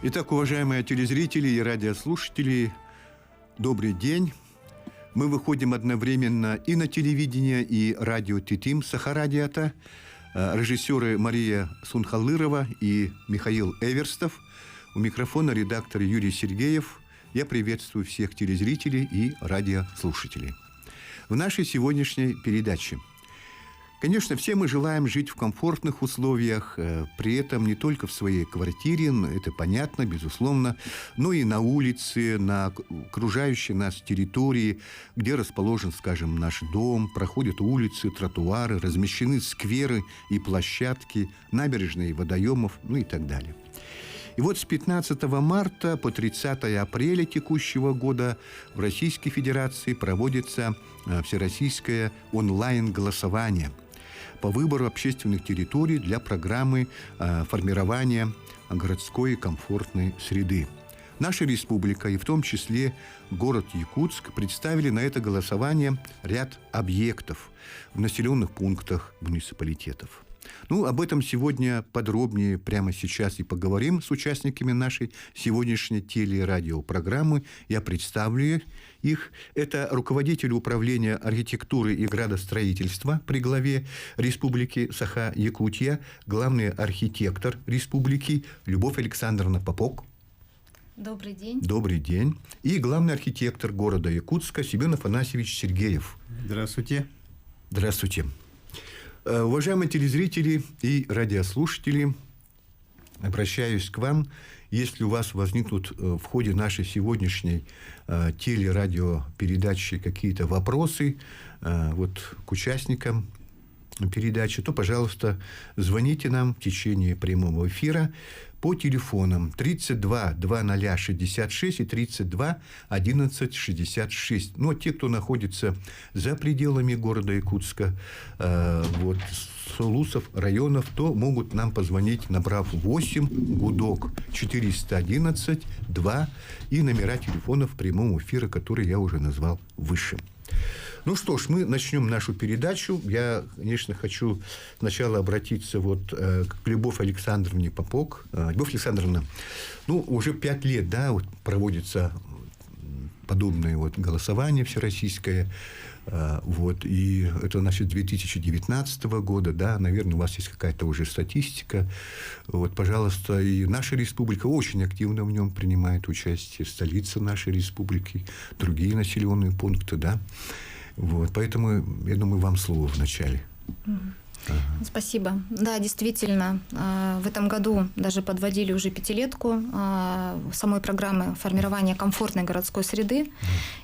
Итак, уважаемые телезрители и радиослушатели, добрый день. Мы выходим одновременно и на телевидение, и радио Титим Сахарадиата. Режиссеры Мария Сунхалырова и Михаил Эверстов. У микрофона редактор Юрий Сергеев. Я приветствую всех телезрителей и радиослушателей. В нашей сегодняшней передаче. Конечно, все мы желаем жить в комфортных условиях, при этом не только в своей квартире, это понятно, безусловно, но и на улице, на окружающей нас территории, где расположен, скажем, наш дом, проходят улицы, тротуары, размещены скверы и площадки, набережные водоемов, и так далее. И вот с 15 марта по 30 апреля текущего года в Российской Федерации проводится всероссийское онлайн-голосование по выбору общественных территорий для программы формирования городской комфортной среды. Наша республика, и в том числе город Якутск, представили на это голосование ряд объектов в населенных пунктах муниципалитетов. Об этом сегодня подробнее прямо сейчас и поговорим с участниками нашей сегодняшней телерадиопрограммы. Я представлю их. Это руководитель управления архитектуры и градостроительства при главе Республики Саха-Якутия, главный архитектор республики Любовь Александровна Попок. Добрый день. Добрый день. И главный архитектор города Якутска Семен Афанасьевич Сергеев. Здравствуйте. Здравствуйте. Уважаемые телезрители и радиослушатели, обращаюсь к вам. Если у вас возникнут в ходе нашей сегодняшней телерадиопередачи какие-то вопросы к участникам передачи, то, пожалуйста, звоните нам в течение прямого эфира по телефонам 32 2066 и 32 11 66. Те, кто находится за пределами города Якутска, Сулусов районов, то могут нам позвонить, набрав 8 гудок 411 2 и номера телефонов прямого эфира, которые я уже назвал выше. Что ж, мы начнем нашу передачу. Я, конечно, хочу сначала обратиться к Любовь Александровне Попок. Любовь Александровна, уже 5 лет, проводится подобное голосование всероссийское. И это, 2019 года, наверное, у вас есть какая-то уже статистика. Пожалуйста, и наша республика очень активно в нем принимает участие, столица нашей республики, другие населенные пункты, Поэтому, я думаю, вам слово вначале. Спасибо. Да, действительно, в этом году даже подводили уже 5-летку самой программы формирования комфортной городской среды.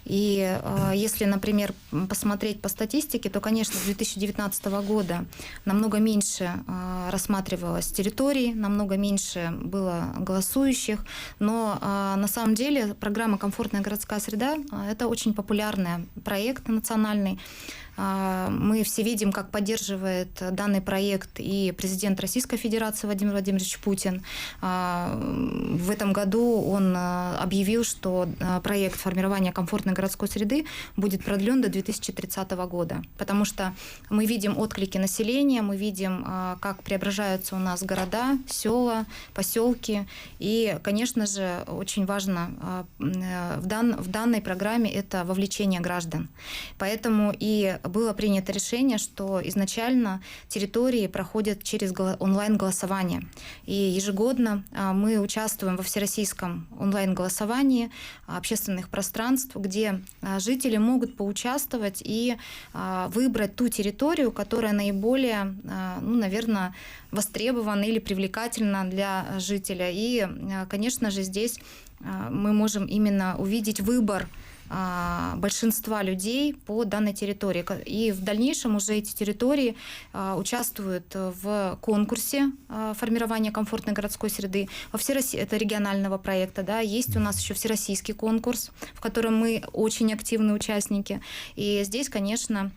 И если, например, посмотреть по статистике, то, конечно, с 2019 года намного меньше рассматривалось территорий, намного меньше было голосующих. Но на самом деле программа «Комфортная городская среда» – это очень популярный проект национальный. Мы все видим, как поддерживает данный проект и президент Российской Федерации Владимир Владимирович Путин. В этом году он объявил, что проект формирования комфортной городской среды будет продлен до 2030 года, потому что мы видим отклики населения, мы видим, как преображаются у нас города, села, поселки. И, конечно же, очень важно в данной программе это вовлечение граждан. Поэтому и было принято решение, что изначально территории проходят через онлайн-голосование. И ежегодно мы участвуем во всероссийском онлайн-голосовании общественных пространств, где жители могут поучаствовать и выбрать ту территорию, которая наиболее, наверное, востребована или привлекательна для жителя. И, конечно же, здесь мы можем именно увидеть выбор большинства людей по данной территории. И в дальнейшем уже эти территории участвуют в конкурсе формирования комфортной городской среды. Это регионального проекта. Есть у нас еще всероссийский конкурс, в котором мы очень активные участники. И здесь, конечно,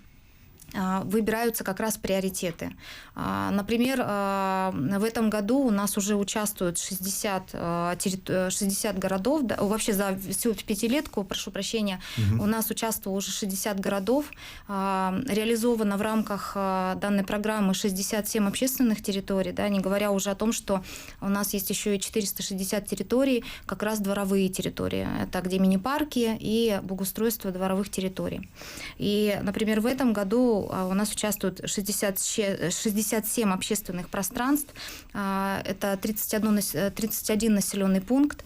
выбираются как раз приоритеты. Например, в этом году у нас уже участвуют 60 городов, да, вообще за всю пятилетку, прошу прощения, у нас участвовало уже 60 городов, реализовано в рамках данной программы 67 общественных территорий, да, не говоря уже о том, что у нас есть еще и 460 территорий, как раз дворовые территории, это где мини-парки и благоустройство дворовых территорий. И, например, в этом году у нас участвуют 67 общественных пространств, это 31 населенный пункт,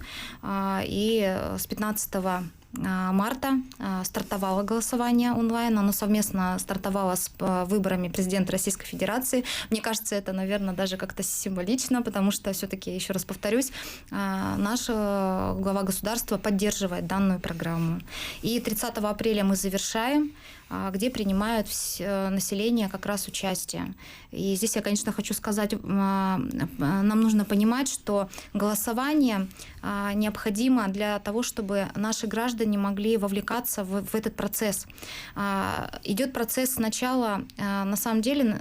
и с 15 марта стартовало голосование онлайн, оно совместно стартовало с выборами президента Российской Федерации. Мне кажется, это, наверное, даже как-то символично, потому что все-таки, еще раз повторюсь, наш глава государства поддерживает данную программу. И 30 апреля мы завершаем, где принимают население как раз участие. И здесь я, конечно, хочу сказать, нам нужно понимать, что голосование необходимо для того, чтобы наши граждане могли вовлекаться в этот процесс. Идет процесс сначала, на самом деле,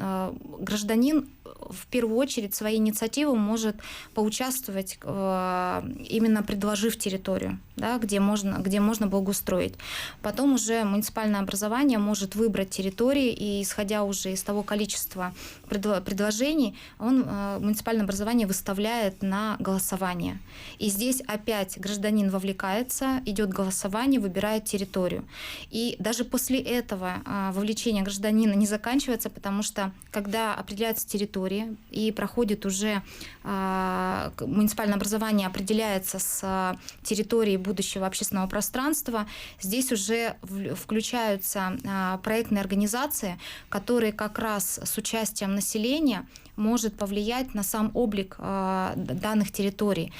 гражданин в первую очередь своей инициативой может поучаствовать, именно предложив территорию, да, где можно благоустроить. Потом уже муниципальное образование может выбрать территории, и исходя уже из того количества предложений, муниципальное образование выставляет на голосование. И здесь опять гражданин вовлекается, идет голосование, выбирает территорию. И даже после этого вовлечение гражданина не заканчивается, потому что когда определяется территория, и проходит уже муниципальное образование определяется с территории будущего общественного пространства, здесь уже включаются проектные организации, которые как раз с участием населения может повлиять на сам облик данных территорий.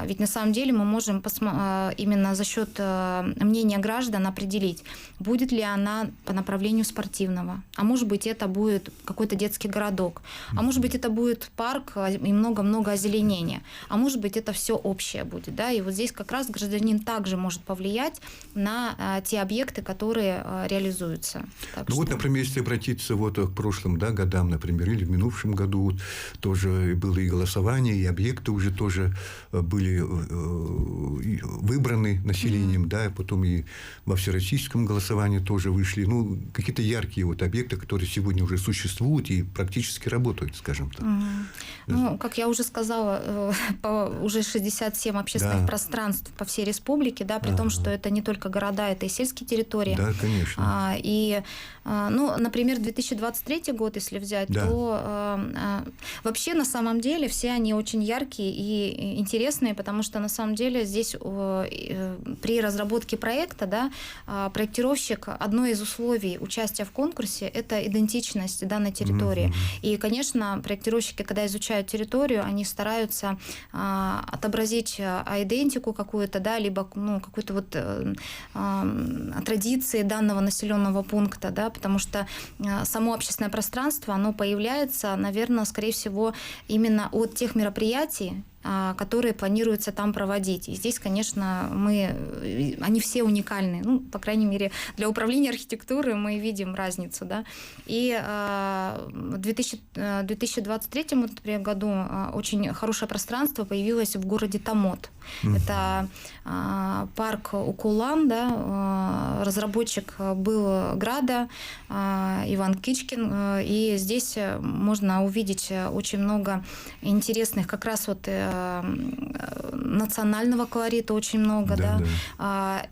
Ведь на самом деле мы можем именно за счет мнения граждан определить, будет ли она по направлению спортивного, а может быть это будет какой-то детский городок, а может быть это будет парк и много-много озеленения, а может быть это все общее будет. Да? И вот здесь как раз гражданин также может повлиять на те объекты, которые реализуются. Вот, например, если обратиться к прошлым годам, например, или в минувшем году, тоже было и голосование, и объекты уже тоже были выбраны населением, да, и потом и во всероссийском голосовании тоже вышли, какие-то яркие объекты, которые сегодня уже существуют и практически работают, скажем так. Как я уже сказала, уже 67 общественных пространств по всей республике, да, при том, что это не только города, это и сельские территории. Да, конечно. И, например, 2023 год, если взять, то вообще, на самом деле, все они очень яркие и интересные, потому что, на самом деле, здесь при разработке проекта, да, проектировщик, одно из условий участия в конкурсе – это идентичность данной территории. И, конечно, проектировщики, когда изучают территорию, они стараются отобразить идентику какую-то, да, либо какую-то традиции данного населенного пункта, да, потому что само общественное пространство, оно появляется, наверное, скорее всего, именно от тех мероприятий, которые планируется там проводить. И здесь, конечно, они все уникальны. По крайней мере, для управления архитектурой мы видим разницу. Да? И в 2023 году очень хорошее пространство появилось в городе Томот. Это парк Укулан, да? Разработчик был Града, Иван Кичкин. И здесь можно увидеть очень много интересных как раз национального колорита очень много, да.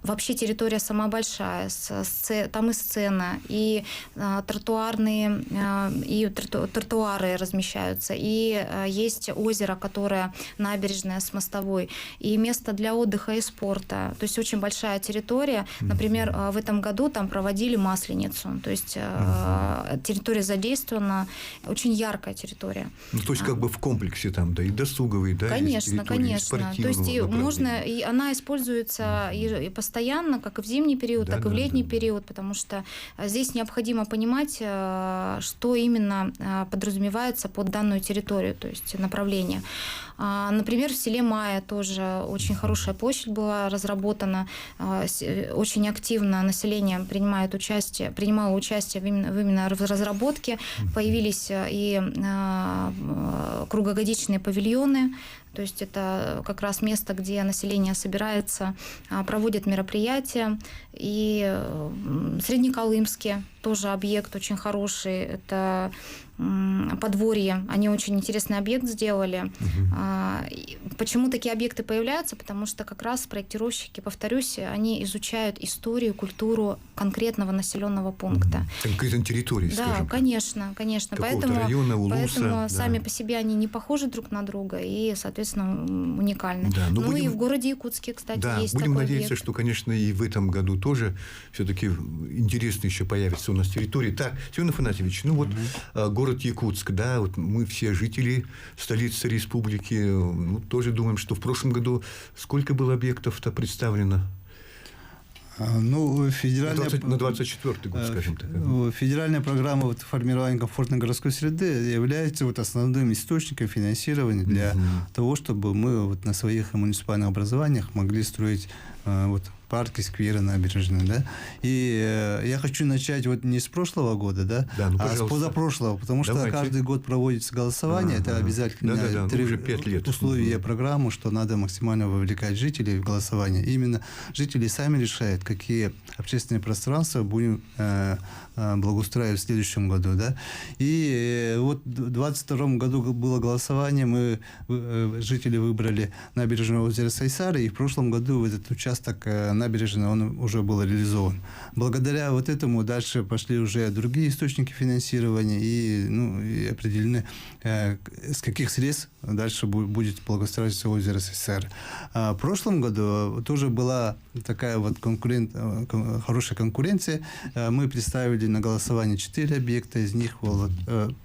Вообще территория сама большая, там и сцена, и тротуарные, и тротуары размещаются, и есть озеро, которое набережная с мостовой, и место для отдыха и спорта. То есть очень большая территория. Например, в этом году там проводили Масленицу, то есть территория задействована, очень яркая территория. То есть как бы в комплексе там, да, и досуговый, да, да? Конечно, конечно. То есть можно, и она используется и постоянно, как и в зимний период, так и в летний период, потому что здесь необходимо понимать, что именно подразумевается под данную территорию, то есть направление. Например, в селе Майя тоже очень хорошая площадь была разработана, очень активно население принимало участие именно в разработке, появились и круглогодичные павильоны, то есть это как раз место, где население собирается, проводит мероприятия. И Среднеколымске тоже объект очень хороший, это подворье, они очень интересный объект сделали. Почему такие объекты появляются? Потому что как раз проектировщики, повторюсь, они изучают историю, культуру конкретного населенного пункта. Конкретной территории, скажем. Да, конечно. Какого-то района, улуса. Поэтому сами по себе они не похожи друг на друга и, соответственно, уникальны. Да, и в городе Якутске, кстати, есть такой будем надеяться, объект. что, конечно, и в этом году тоже все-таки интересно еще появится у нас территории. Так, Семен Афанасьевич, город Якутск, да, вот мы все жители столицы республики, тоже думаем, что в прошлом году сколько было объектов-то представлено? Федеральная... На 24-й год, скажем так. Федеральная программа формирования комфортной городской среды является основным источником финансирования для того, чтобы мы на своих муниципальных образованиях могли строить парки, скверы, набережные, да. И я хочу начать не с прошлого года, да, а с позапрошлого, потому что каждый год проводится голосование, это обязательно уже 5 лет. Условия программы, что надо максимально вовлекать жителей в голосование. Именно жители сами решают, какие общественные пространства будем благоустраивать в следующем году, да. И в 2022 году было голосование, жители выбрали набережное озеро Сайсары, и в прошлом году этот участок набережной, он уже был реализован. Благодаря этому дальше пошли уже другие источники финансирования и определены, с каких средств дальше будет благоустраиваться озеро Сайсары. А в прошлом году тоже была такая хорошая конкуренция. Мы представили на голосование 4 объекта, из них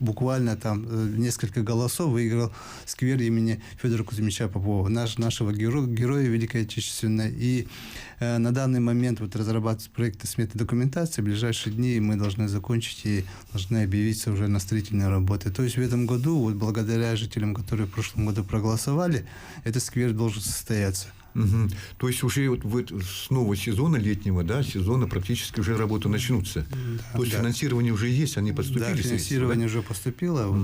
буквально там несколько голосов выиграл сквер имени Федора Кузьмича Попова, нашего героя Великой Отечественной. И на данный момент разрабатывается проект сметы документации. В ближайшие дни мы должны закончить и должны объявиться уже на строительные работы. То есть в этом году, благодаря жителям, которые в прошлом году проголосовали, этот сквер должен состояться. То есть уже с нового сезона, летнего, сезона практически уже работы начнутся. То есть финансирование уже есть, они поступили. Да, финансирование уже поступило.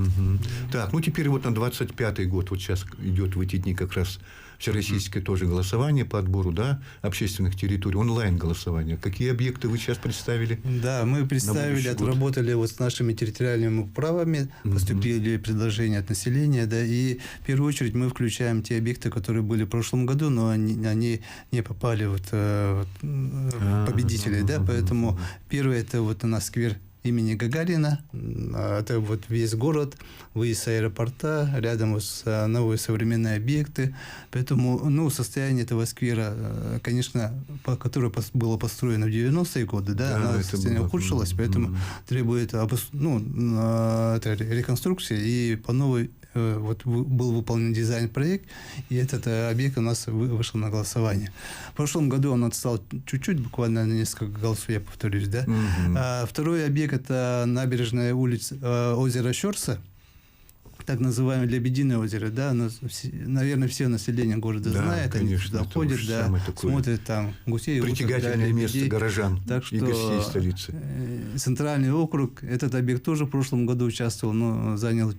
Так, теперь на 25-й год, сейчас идет в эти дни как раз всероссийское тоже голосование по отбору, общественных территорий, онлайн-голосование. Какие объекты вы сейчас представили? Да, мы представили, отработали с нашими территориальными управами, поступили предложения от населения, и в первую очередь мы включаем те объекты, которые были в прошлом году, но они не попали в победителей, поэтому первый это у нас сквер имени Гагарина, это весь город, выезд с аэропорта, рядом новые современные объекты, поэтому состояние этого сквера, конечно, которое было построено в 90-е годы, состояние ухудшилось, поэтому требует реконструкции, и по новой был выполнен дизайн-проект, и этот объект у нас вышел на голосование. В прошлом году он отстал чуть-чуть, буквально на несколько голосов, я повторюсь, Второй объект – это набережная озера Щорса, так называемое Лебединое озеро, наверное, все население города знает, конечно, они туда ходят, смотрят там гусей. Притягательное место горожан и гостей столицы. Центральный округ, этот объект тоже в прошлом году участвовал, но занял,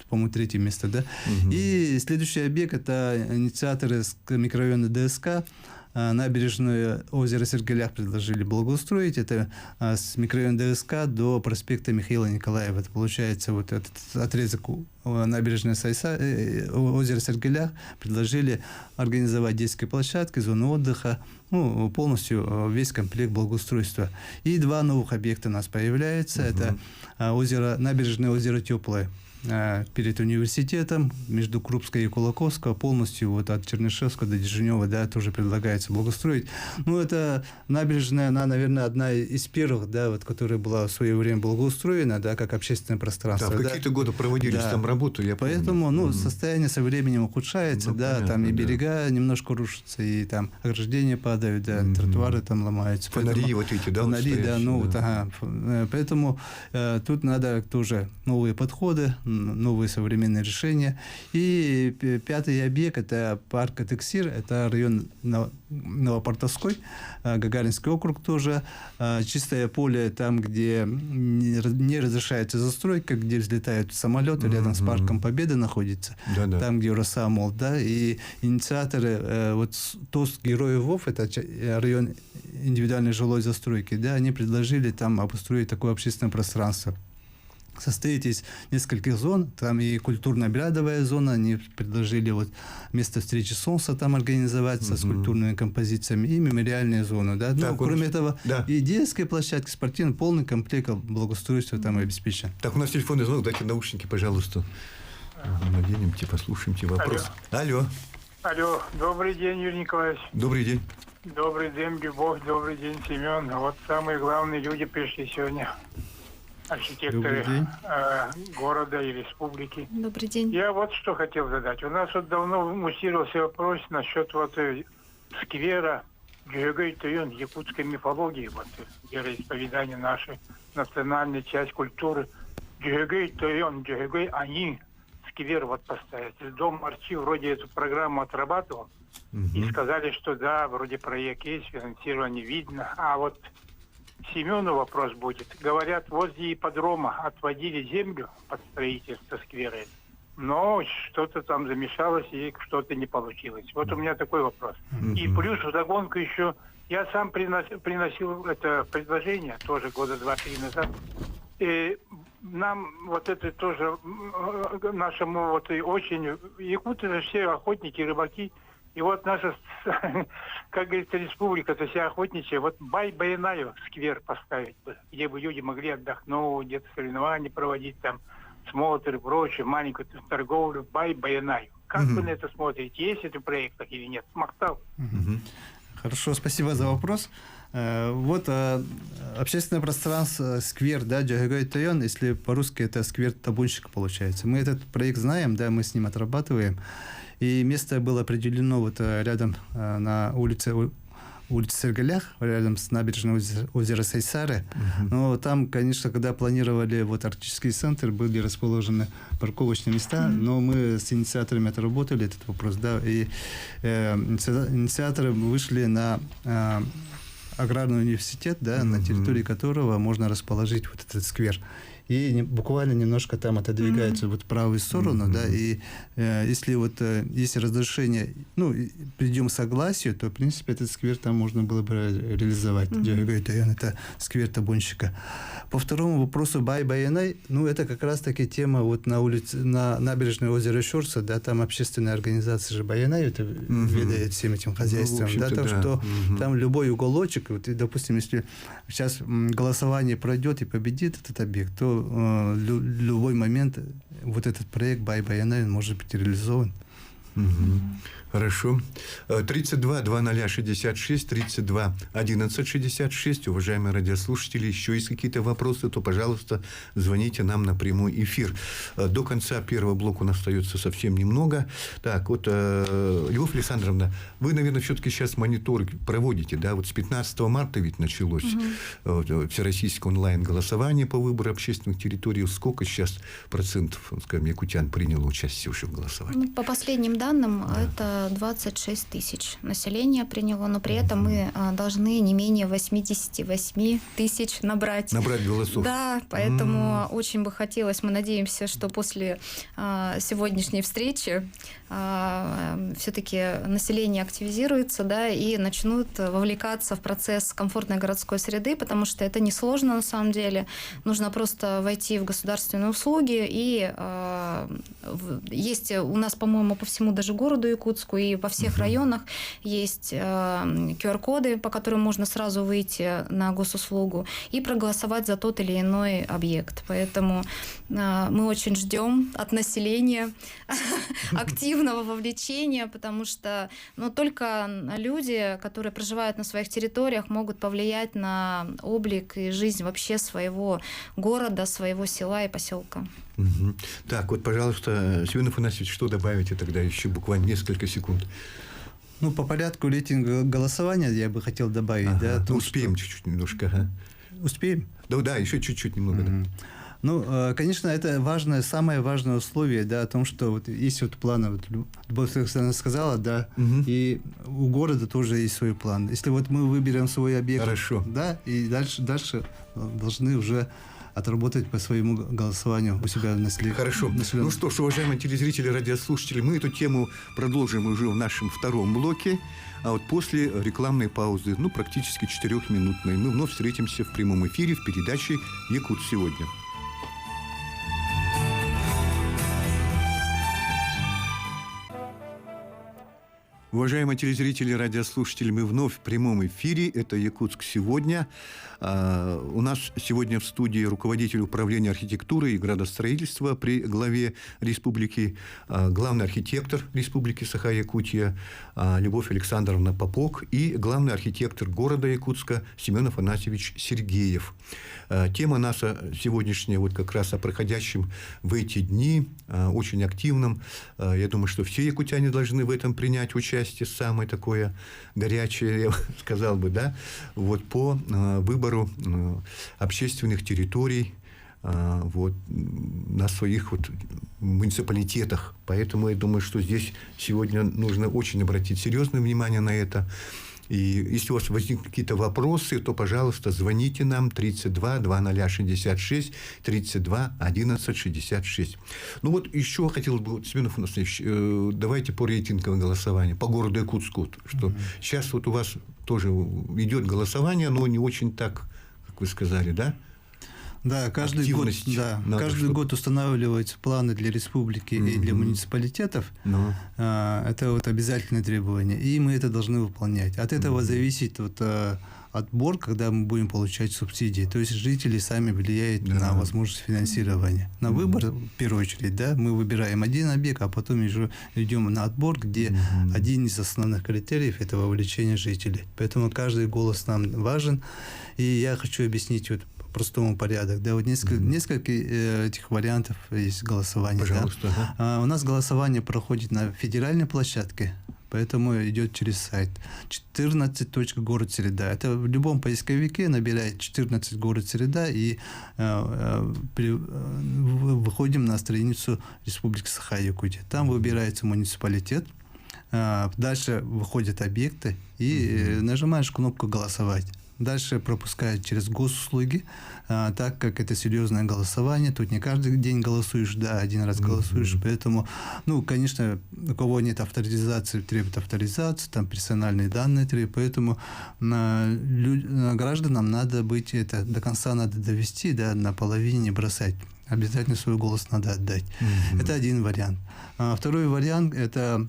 по-моему, 3-е место, И следующий объект – это инициаторы микрорайона ДСК. Набережное озеро Сергелях предложили благоустроить. Это с микрорайона ДСК до проспекта Михаила Николаева. Это получается этот отрезок набережной озера Сергелях. Предложили организовать детские площадки, зону отдыха, полностью весь комплект благоустройства. И 2 новых объекта у нас появляется. Это набережное озеро Теплое. перед университетом между Крупской и Кулаковского, полностью вот от Чернышевского до Деженева, да, тоже предлагается благоустроить. Ну, это набережная, она, наверное, одна из первых, да, вот, которая была в свое время благоустроена, да, как общественное пространство. Да, в какие-то годы проводились там работы, я помню. Поэтому, ну, состояние со временем ухудшается, да, понятно, там и берега немножко рушатся, и там ограждения падают, да, тротуары там ломаются. Фонари поэтому, вот эти, да? Фонари, да, ну, да. Вот, ага. Поэтому тут надо тоже новые подходы, новые современные решения. И пятый объект – это парк Атексир, это район Новопортовской, Гагаринский округ тоже. Чистое поле там, где не разрешается застройка, где взлетают самолеты, рядом с парком Победы находится, там, где Росамол, да, и инициаторы, вот ТОС Героев ВОВ, это район индивидуальной жилой застройки, да, они предложили там обустроить такое общественное пространство. Состоит из нескольких зон, там и культурно-обрядовая зона, они предложили вот место встречи солнца там организовать с культурными композициями, и мемориальную зону, да. Ну, кроме этого, и детские площадки, спортивный, полный комплект благоустройства там обеспечен. Так, у нас телефонный звонок, дайте наушники, пожалуйста. Наденемте, послушаемте вопрос. Алло. Алло, добрый день, Юрий Николаевич. Добрый день. Добрый день, Любовь, добрый день, Семен. Вот самые главные люди пришли сегодня. Архитекторы города и республики. Добрый день. Я вот что хотел задать. У нас вот давно муссировался вопрос насчет вот сквера Джигай-Тайон, якутской мифологии, вот вероисповедание нашей, национальная часть культуры. Джигай-Тайон, Джигай, они сквер вот поставить. Дом архив вроде эту программу отрабатывал. И сказали, что да, вроде проект есть, финансирование видно. А вот Семену вопрос будет. Говорят, возле ипподрома отводили землю под строительство сквера, но что-то там замешалось и что-то не получилось. Вот у меня такой вопрос. И плюс вдогонку еще, я сам приносил это предложение тоже года 2-3 назад. И нам вот это тоже, нашему вот и очень, якуты же все охотники, рыбаки. И вот наша, как говорится, республика-то вся охотничья, вот Бай-Баянаю сквер поставить бы, где бы люди могли отдохнуть, где-то соревнования проводить, там, смотры, прочее, маленькую торговлю, Бай-Баянаю. Как вы на это смотрите? Есть это в проектах или нет? Махтал. Хорошо, спасибо за вопрос. Вот общественное пространство, сквер, да, Джагай-Тайон, если по-русски это сквер табунщика получается. Мы этот проект знаем, да, мы с ним отрабатываем. И место было определено вот рядом на улице Сергалях, рядом с набережной озера Сайсары. Но там, конечно, когда планировали вот арктический центр, были расположены парковочные места, но мы с инициаторами отработали этот вопрос, да, и инициаторы вышли на аграрный университет, да, на территории которого можно расположить вот этот сквер. И буквально немножко там отодвигается вот в правую сторону, да, и если вот есть разрешение, ну, придем к согласию, то, в принципе, этот сквер там можно было бы реализовать. Это сквер табунщика. По второму вопросу Бай-Баянай, ну, это как раз-таки тема вот на улице, на набережной озера Щорса, да, там общественная организация же Баянай, это ведает всем этим хозяйством, да, так что там любой уголочек, вот, и, допустим, если сейчас голосование пройдет и победит этот объект, то любой момент вот этот проект Бай-Баянай может быть реализован. Хорошо. 32-00-66, 32-11-66. Уважаемые радиослушатели, еще есть какие-то вопросы, то, пожалуйста, звоните нам на прямой эфир. До конца первого блока у нас остается совсем немного. Так, вот, Любовь Александровна, вы, наверное, все-таки сейчас мониторинг проводите, да? Вот с 15 марта ведь началось всероссийское онлайн-голосование по выбору общественных территорий. Сколько сейчас процентов, скажем, якутян приняло участие уже в голосовании? Ну, по последним данным, это 26 тысяч населения приняло, но при этом мы должны не менее 88 тысяч набрать. Набрать голосов. Да, поэтому очень бы хотелось, мы надеемся, что после сегодняшней встречи все-таки население активизируется, да, и начнут вовлекаться в процесс комфортной городской среды, потому что это несложно на самом деле. Нужно просто войти в государственные услуги, и есть у нас, по-моему, по всему даже городу Якутску, и во всех районах есть QR-коды, по которым можно сразу выйти на госуслугу и проголосовать за тот или иной объект. Поэтому мы очень ждем от населения активного вовлечения, потому что только люди, которые проживают на своих территориях, могут повлиять на облик и жизнь вообще своего города, своего села и поселка. Угу. Так, вот, пожалуйста, Семен Афанасьевич, что добавите тогда еще буквально несколько секунд? Ну, по порядку рейтинга голосования я бы хотел добавить. Да, успеем чуть-чуть немножко. Ага. Успеем? Да, еще чуть-чуть немного. Да. Ну, конечно, это важное, самое важное условие, да, о том, что вот есть вот планы, вот Любовь Александровна сказала, да, и у города тоже есть свой план. Если вот мы выберем свой объект, хорошо, да, и дальше должны уже отработать по своему голосованию у себя на селе. Хорошо. Ну что ж, уважаемые телезрители, радиослушатели, мы эту тему продолжим уже в нашем втором блоке, а вот после рекламной паузы, практически 4-минутной, мы вновь встретимся в прямом эфире в передаче «Якут сегодня». Уважаемые телезрители, радиослушатели, мы вновь в прямом эфире. Это «Якутск сегодня». У нас сегодня в студии руководитель управления архитектуры и градостроительства при главе республики, главный архитектор республики Саха-Якутия Любовь Александровна Попок и главный архитектор города Якутска Семен Афанасьевич Сергеев. Тема наша сегодняшняя вот как раз о проходящем в эти дни, очень активном. Я думаю, что все якутяне должны в этом принять участие, самое такое горячее, я сказал бы, да, вот по выбору общественных территорий вот, на своих вот муниципалитетах. Поэтому я думаю, что здесь сегодня нужно очень обратить серьезное внимание на это. И если у вас возникнут какие-то вопросы, то, пожалуйста, звоните нам 32 2066 32 11 66. Ну вот еще хотел бы, Семен Афанасьевич, давайте по рейтинговому голосованию, по городу Якутску, что сейчас вот у вас тоже идет голосование, но не очень так, как вы сказали, да? Да, каждый год устанавливаются планы для республики и для муниципалитетов. Это вот обязательное требование, и мы это должны выполнять. От этого зависит вот отбор, когда мы будем получать субсидии. То есть жители сами влияют на возможность финансирования. На выбор, в первую очередь, да, мы выбираем один объект, а потом уже идем на отбор, где один из основных критериев – это вовлечение жителей. Поэтому каждый голос нам важен. И я хочу объяснить вот простому порядок. Да, вот несколько этих вариантов есть голосования. Пожалуйста. Да. У нас голосование проходит на федеральной площадке, поэтому идет через сайт 14.город Среда. Это в любом поисковике набирает 14 город Среда и выходим на страницу Республики Саха-Якутия. Там выбирается муниципалитет, дальше выходят объекты и нажимаешь кнопку «Голосовать». Дальше пропускают через госуслуги, так как это серьезное голосование. Тут не каждый день голосуешь, да, один раз голосуешь. Поэтому, конечно, у кого нет авторизации, требует авторизацию, там персональные данные требуют. Поэтому гражданам надо быть, это до конца надо довести, да, наполовине не бросать. Обязательно свой голос надо отдать. Это один вариант. Второй вариант – это,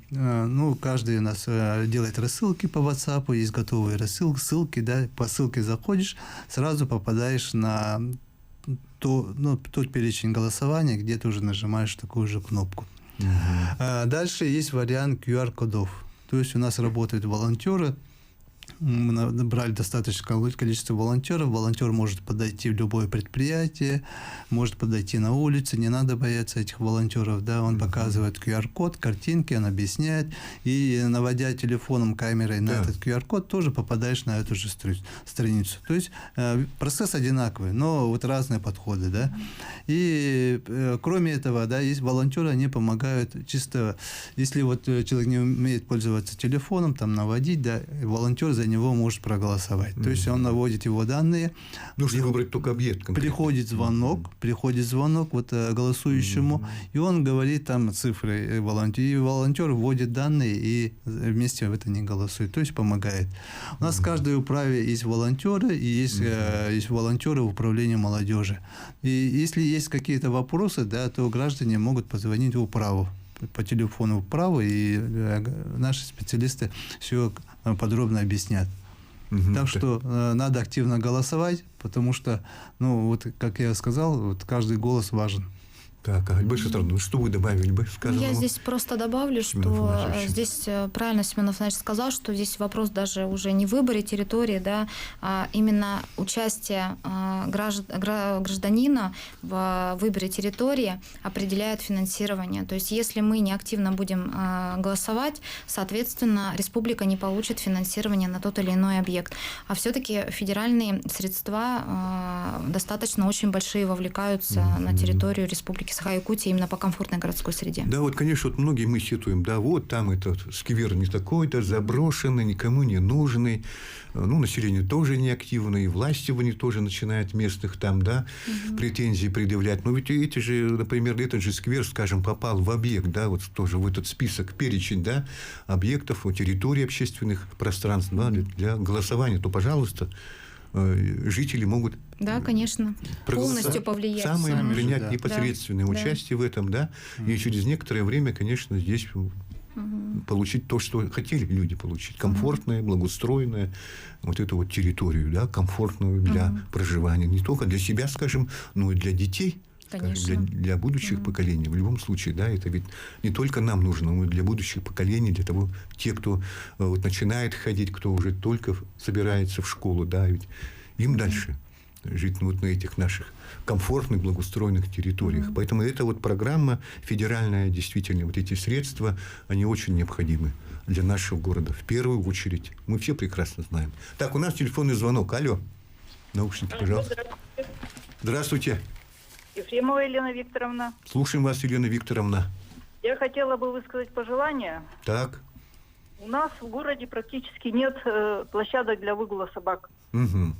каждый у нас делает рассылки по WhatsApp, есть готовые ссылки, да, по ссылке заходишь, сразу попадаешь на тот перечень голосования, где ты уже нажимаешь такую же кнопку. Дальше есть вариант QR-кодов. То есть у нас работают волонтеры. Мы набрали достаточное количество волонтеров. Волонтер может подойти в любое предприятие, может подойти на улице. Не надо бояться этих волонтеров. Да? Он показывает QR-код, картинки, он объясняет. И наводя телефоном, камерой на этот QR-код, тоже попадаешь на эту же страницу. То есть процесс одинаковый, но вот разные подходы. Да? И кроме этого, да, есть волонтеры, они помогают чисто, если вот человек не умеет пользоваться телефоном, там наводить, да, волонтер за него может проголосовать. То есть он наводит его данные. Нужно выбрать только объект. Приходит звонок вот голосующему, и он говорит там цифры волонтера. И волонтер вводит данные и вместе в это не голосует. То есть помогает. У нас в каждой управе есть волонтеры, и есть волонтеры в управлении молодежи. И если есть какие-то вопросы, да, то граждане могут позвонить в управу. по телефону вправо, и наши специалисты все подробно объяснят. Так что надо активно голосовать, потому что, ну, вот, как я сказал, вот каждый голос важен. Так, Альберт Сатарнович, что вы добавили бы? Я здесь просто добавлю, что здесь правильно Семен Афанасьевич сказал, что здесь вопрос даже уже не в выборе территории, да, а именно участие гражданина в выборе территории определяет финансирование. То есть если мы не активно будем голосовать, соответственно, республика не получит финансирование на тот или иной объект. А все-таки федеральные средства достаточно очень большие вовлекаются на территорию республики Саха-Якутия именно по комфортной городской среде. Да, вот, конечно, вот многие мы сетуем, да, вот там этот сквер не такой-то, заброшенный, никому не нужный, ну, население тоже неактивное, и власти они тоже начинают местных там, да, претензии предъявлять. Но ведь эти же, например, этот же сквер, скажем, попал в объект, да, вот тоже в этот список, перечень, да, объектов, территорий общественных пространств, да, для голосования, то, пожалуйста, жители могут... Да, конечно. Полностью повлиять. Самое принять непосредственное участие в этом, да, и через некоторое время, конечно, здесь получить то, что хотели люди получить. Комфортное, благоустроенное, вот эту вот территорию, да, комфортную для проживания. Не только для себя, скажем, но и для детей. Скажем, для будущих поколений. В любом случае, да, это ведь не только нам нужно, но и для будущих поколений, для того, те, кто вот начинает ходить, кто уже только собирается в школу, да, ведь им дальше жить вот на этих наших комфортных, благоустроенных территориях. Поэтому эта вот программа федеральная, действительно, вот эти средства, они очень необходимы для нашего города. В первую очередь. Мы все прекрасно знаем. Так, у нас телефонный звонок. Алло. Наушники, пожалуйста. Здравствуйте. Ефремова Елена Викторовна. Слушаем вас, Елена Викторовна. Я хотела бы высказать пожелание. Так. У нас в городе практически нет площадок для выгула собак. Угу.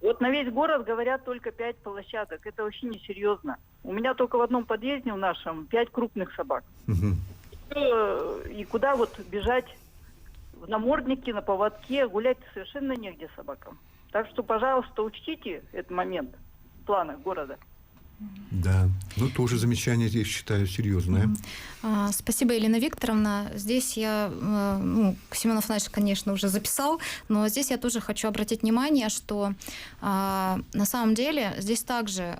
Вот на весь город говорят только 5 площадок. Это вообще несерьезно. У меня только в одном подъезде в нашем 5 крупных собак. Угу. И куда вот бежать? В наморднике, на поводке. Гулять совершенно негде собакам. Так что, пожалуйста, учтите этот момент в планах города. Да, ну тоже замечание здесь, считаю, серьезное. Спасибо, Елена Викторовна. Здесь я, Семен Афанасьевич, конечно, уже записал, но здесь я тоже хочу обратить внимание, что на самом деле здесь также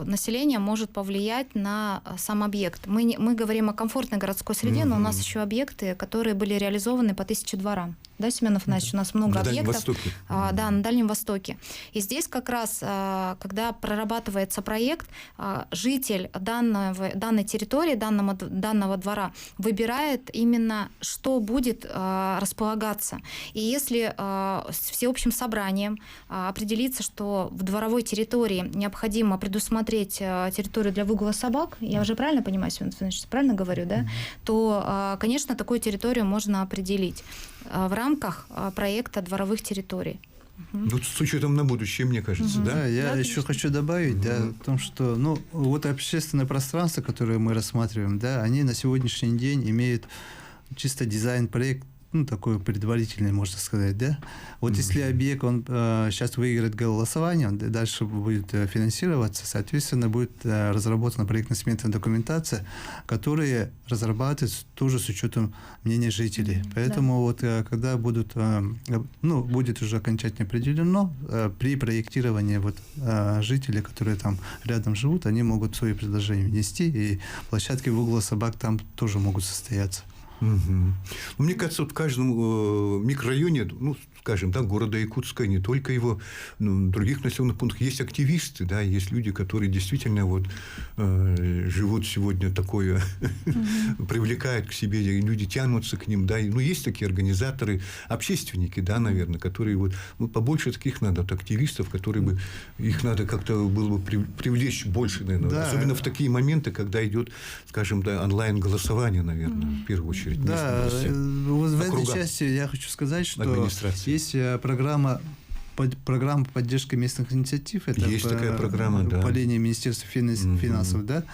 население может повлиять на сам объект. Мы говорим о комфортной городской среде, но у нас еще объекты, которые были реализованы по 1000 дворам. Да, Семен Афанасьевич, у нас много объектов. На Дальнем Востоке. Да, на Дальнем Востоке. И здесь как раз, когда прорабатывается проект, житель данной территории, данного двора выбирает именно, что будет располагаться. И если всеобщим собранием определится, что в дворовой территории необходимо предусмотреть территорию для выгула собак, я уже правильно понимаю, Семен Афанасьевич, правильно говорю, да? То, конечно, такую территорию можно определить в рамках проекта дворовых территорий. Ну, с учетом на будущее, мне кажется, да? Да, я еще хочу добавить, да, о том, что, вот общественное пространство, которое мы рассматриваем, да, они на сегодняшний день имеют чисто дизайн-проект, такой предварительный, можно сказать, да. Вот если объект, он сейчас выиграет голосование, он дальше будет финансироваться, соответственно, будет разработана проектно-сметная документация, которая разрабатывается тоже с учетом мнения жителей. Поэтому вот когда будет уже окончательно определено, при проектировании вот жители, которые там рядом живут, они могут свои предложения внести, и площадки выгула собак там тоже могут состояться. Угу. Мне кажется, вот в каждом микрорайоне, скажем, да, города Якутска, не только его, других населенных пунктах, есть активисты, да, есть люди, которые действительно вот живут сегодня такое, привлекают к себе, люди тянутся к ним, да, есть такие организаторы, общественники, да, наверное, которые вот, побольше таких надо, активистов, которые бы, их надо как-то было бы привлечь больше, наверное, да. Особенно в такие моменты, когда идет, скажем, да, онлайн-голосование, наверное, в первую очередь. Да, вот в этой части я хочу сказать, что есть программа поддержки местных инициатив. Это есть такая программа, да. По линии Министерства финансов, да.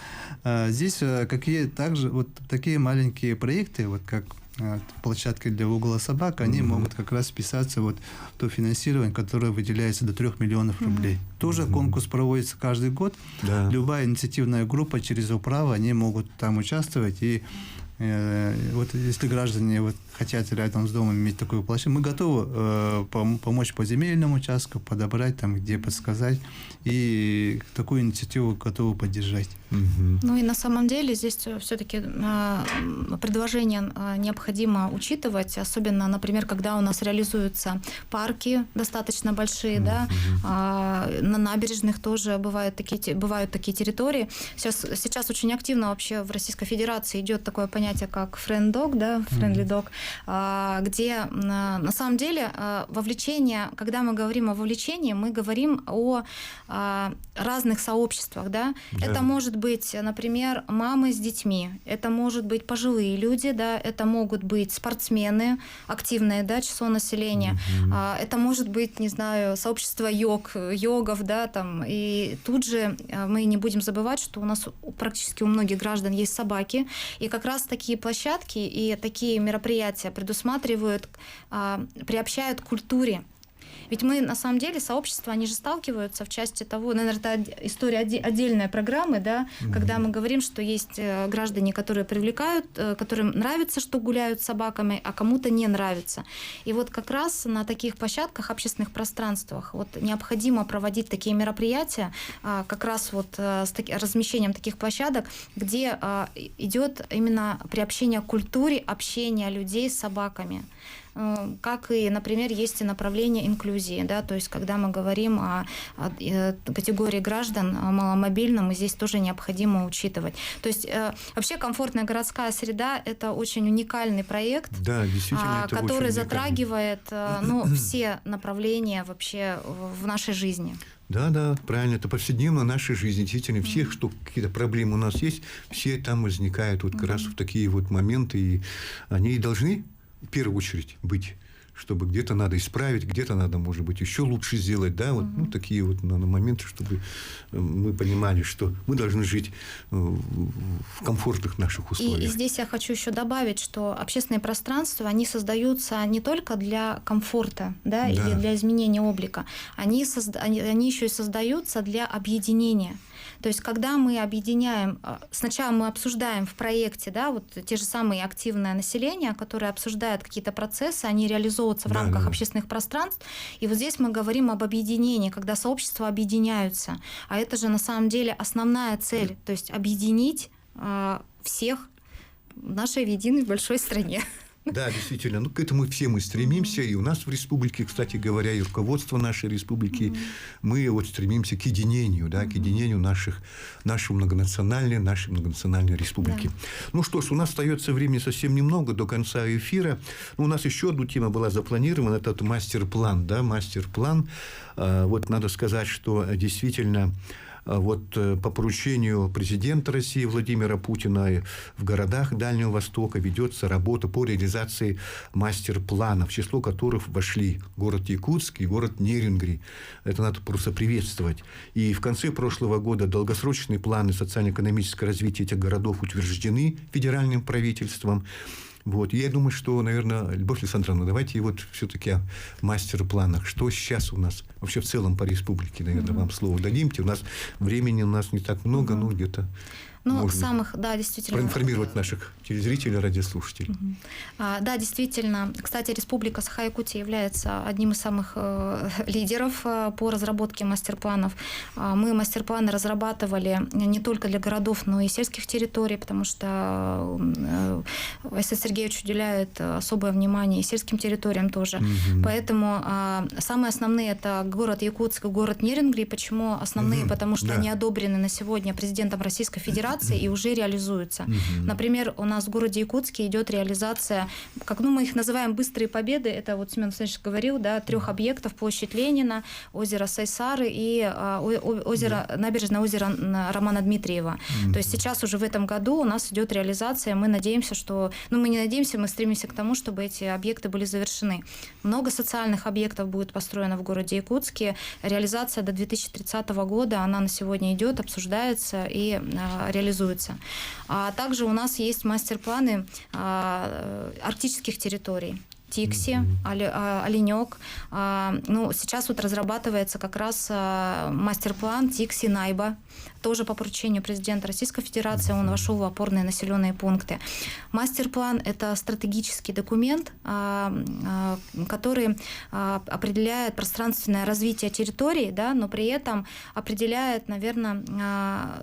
Здесь такие маленькие проекты, вот как площадки для выгула собак, они могут как раз вписаться вот в то финансирование, которое выделяется до 3 миллионов рублей. Тоже конкурс проводится каждый год. Да. Любая инициативная группа через управу, они могут там участвовать. И вот если граждане вот хотят рядом с домом иметь такую площадку, мы готовы помочь по земельному участку, подобрать там, где подсказать. И такую инициативу готовы поддержать. Ну и на самом деле здесь все-таки предложение необходимо учитывать, особенно, например, когда у нас реализуются парки достаточно большие, да, на набережных тоже бывают такие территории. Сейчас очень активно вообще в Российской Федерации идет такое понятие, как friend dog, да, friendly dog, где на самом деле вовлечение, когда мы говорим о вовлечении, мы говорим о разных сообществах, да. Это может быть, например, мамы с детьми, это может быть пожилые люди, да, это могут быть спортсмены, активное, да, число населения, это может быть, не знаю, сообщество йогов, да, там, и тут же мы не будем забывать, что у нас практически у многих граждан есть собаки, и как раз такие площадки и такие мероприятия предусматривают, приобщают к культуре. Ведь мы, на самом деле, сообщества, они же сталкиваются в части того, наверное, это история отдельной программы, да, когда мы говорим, что есть граждане, которые привлекают, которым нравится, что гуляют с собаками, а кому-то не нравится. И вот как раз на таких площадках, общественных пространствах, вот необходимо проводить такие мероприятия, как раз вот с размещением таких площадок, где идет именно приобщение к культуре общения людей с собаками. Как и, например, есть и направление инклюзии, да, то есть когда мы говорим о категории граждан маломобильным, здесь тоже необходимо учитывать. То есть вообще комфортная городская среда – это очень уникальный проект, да, действительно, это который очень затрагивает все направления вообще в нашей жизни. Да, правильно, это повседневно нашей жизни. Действительно, всех, что какие-то проблемы у нас есть, все там возникают вот как раз в такие вот моменты, и они и должны в первую очередь быть, чтобы где-то надо исправить, где-то надо, может быть, еще лучше сделать, да, вот такие вот моменты, чтобы мы понимали, что мы должны жить в комфортных наших условиях. И здесь я хочу еще добавить, что общественные пространства, они создаются не только для комфорта, да, или для изменения облика, они еще и создаются для объединения. То есть, когда мы объединяем, сначала мы обсуждаем в проекте, да, вот те же самые активное население, которое обсуждает какие-то процессы, они реализовываются в рамках общественных пространств. И вот здесь мы говорим об объединении, когда сообщества объединяются. А это же на самом деле основная цель, то есть объединить всех в нашей единой большой стране. Да, действительно, к этому все мы стремимся, и у нас в республике, кстати говоря, и руководство нашей республики, мы вот стремимся к единению, да, к единению нашей многонациональной республики. Да. Ну что ж, у нас остается времени совсем немного до конца эфира. У нас еще одна тема была запланирована, это мастер-план, да, мастер-план. Вот надо сказать, что действительно вот по поручению президента России Владимира Путина в городах Дальнего Востока ведется работа по реализации мастер-плана, в число которых вошли город Якутск и город Нерюнгри. Это надо просто приветствовать. И в конце прошлого года долгосрочные планы социально-экономического развития этих городов утверждены федеральным правительством. Вот. И я думаю, что, наверное, Любовь Александровна, давайте вот все-таки о мастер-планах. Что сейчас у нас вообще в целом по республике, наверное, вам слово дадимте. У нас времени не так много, но где-то можно действительно. Проинформировать наших телезрителей, радиослушателей. Да, действительно. Кстати, Республика Саха-Якутия является одним из самых лидеров по разработке мастер-планов. Мы мастер-планы разрабатывали не только для городов, но и сельских территорий, потому что Василий Сергеевич уделяет особое внимание и сельским территориям тоже. Поэтому самые основные – это город Якутск и город Нерюнгри. Почему основные? Потому что они одобрены на сегодня президентом Российской Федерации и уже реализуются. Например, у нас в городе Якутске идет реализация, как мы их называем быстрые победы, это вот Семен Александрович говорил, да, 3 объектов: площадь Ленина, озеро Сайсары и набережное озеро Романа Дмитриева. То есть сейчас уже в этом году у нас идет реализация, мы надеемся, что, мы не надеемся, мы стремимся к тому, чтобы эти объекты были завершены. Много социальных объектов будет построено в городе Якутске. Реализация до 2030 года, она на сегодня идет, обсуждается и реализуется. А также у нас есть мастер-планы арктических территорий. Тикси, Оленек. Ну, сейчас вот разрабатывается как раз мастер-план Тикси Найба, тоже по поручению президента Российской Федерации, он вошел в опорные населенные пункты. Мастер-план – это стратегический документ, который определяет пространственное развитие территории, да, но при этом определяет, наверное,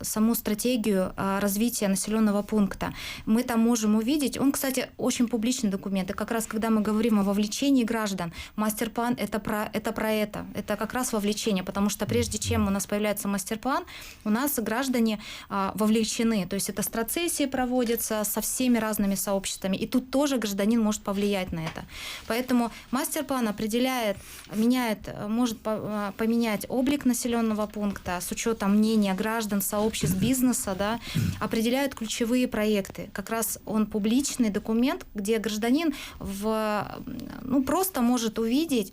саму стратегию развития населенного пункта. Мы там можем увидеть, он, кстати, очень публичный документ, и как раз когда мы говорим о вовлечении граждан, мастер-план – это про это. Это как раз вовлечение, потому что прежде чем у нас появляется мастер-план, у нас граждане вовлечены. То есть это страцессии проводятся со всеми разными сообществами. И тут тоже гражданин может повлиять на это. Поэтому мастер-план определяет, может поменять облик населенного пункта с учетом мнения граждан, сообществ, бизнеса, да, определяет ключевые проекты. Как раз он публичный документ, где гражданин просто может увидеть,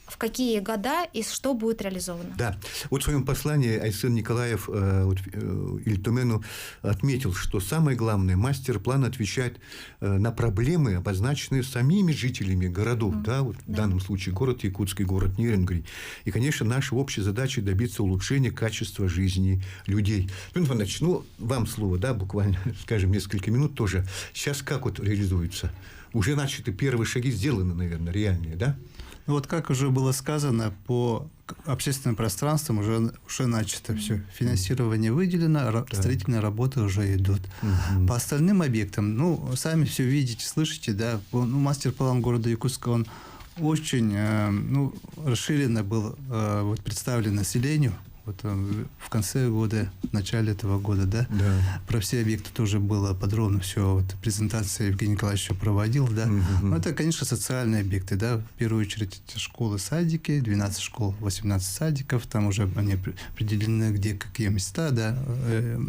в какие года и что будет реализовано. Да. Вот в своем послании Айсен Николаев Ильтумену отметил, что самое главное, мастер-план отвечает на проблемы, обозначенные самими жителями городов. В данном случае город Якутск и город Нерюнгри. И, конечно, наша общая задача добиться улучшения качества жизни людей. Леонид Иванович, вам слово, буквально, скажем, несколько минут тоже. Сейчас как вот реализуется? Уже начаты первые шаги сделаны, наверное, реальные, да? Вот как уже было сказано, по общественным пространствам уже начато все. Финансирование выделено, строительные работы уже идут. По остальным объектам, сами все видите, слышите, да, мастер-план города Якутска, он очень расширенно был представлен населению. Вот в конце года, в начале этого года, да? Про все объекты тоже было подробно все. Презентация Евгений Николаевич проводил, да. Это, конечно, социальные объекты, да. В первую очередь это школы, садики, 12 школ, 18 садиков, там уже они определены, где какие места, да.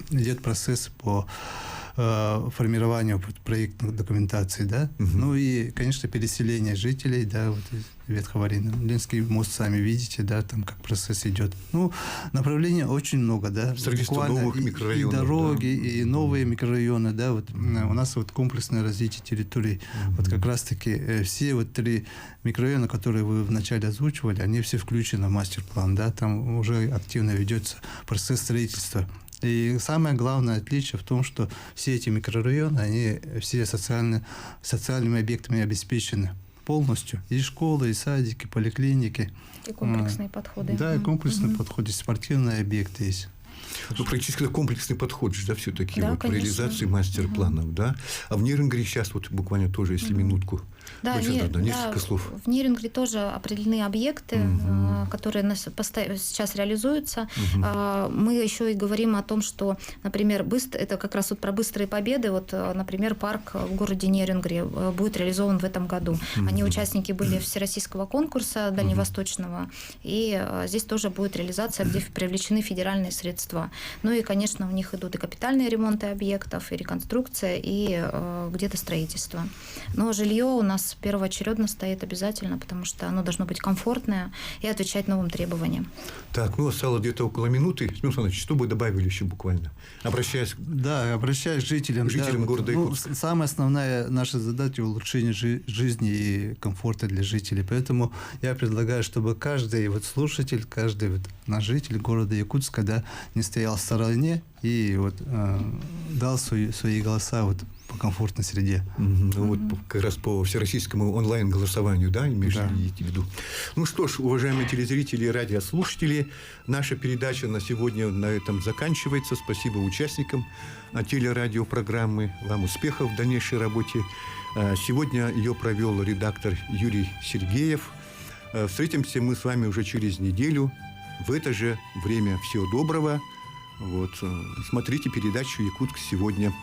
Идет процесс по формированию проектной документации, да. И, конечно, переселение жителей, да, Ветховарина. Ленинский мост, сами видите, да, там как процесс идет. Направлений очень много, да. Строительство новых микрорайонов. И дороги, и новые микрорайоны, да. У нас комплексное развитие территорий. Как раз-таки все 3 микрорайона, которые вы вначале озвучивали, они все включены в мастер-план, да. Там уже активно ведется процесс строительства. И самое главное отличие в том, что все эти микрорайоны, они все социальными объектами обеспечены полностью. И школы, и садики, поликлиники. И комплексные подходы. Да, и комплексные подходы, спортивные объекты есть. Практически комплексный подход, да, все-таки в реализации мастер-планов, да. А в Нерюнгри сейчас буквально тоже, если минутку. Несколько слов. В Нерюнгри тоже определены объекты, которые сейчас реализуются. Мы еще и говорим о том, что, например, это как раз про быстрые победы. Например, парк в городе Нерюнгри будет реализован в этом году. Они участники были всероссийского конкурса дальневосточного, и здесь тоже будет реализация, где привлечены федеральные средства. И, конечно, у них идут и капитальные ремонты объектов, и реконструкция, и где-то строительство. Но жилье у нас первоочередно стоит обязательно, потому что оно должно быть комфортное и отвечать новым требованиям. Так, осталось где-то около минуты. Семен Александрович, что бы добавили еще буквально? Обращаясь к жителям города Якутска. Самая основная наша задача – улучшение жизни и комфорта для жителей. Поэтому я предлагаю, чтобы каждый слушатель, каждый наш житель города Якутска, да, не стоял в стороне и дал свои голоса по комфортной среде. Как раз по всероссийскому онлайн-голосованию, да, имеете в виду. Что ж, уважаемые телезрители и радиослушатели, наша передача на сегодня на этом заканчивается. Спасибо участникам телерадиопрограммы. Вам успехов в дальнейшей работе. Сегодня ее провел редактор Юрий Сергеев. Встретимся мы с вами уже через неделю в это же время. Всего доброго. Смотрите передачу «Якутск сегодня».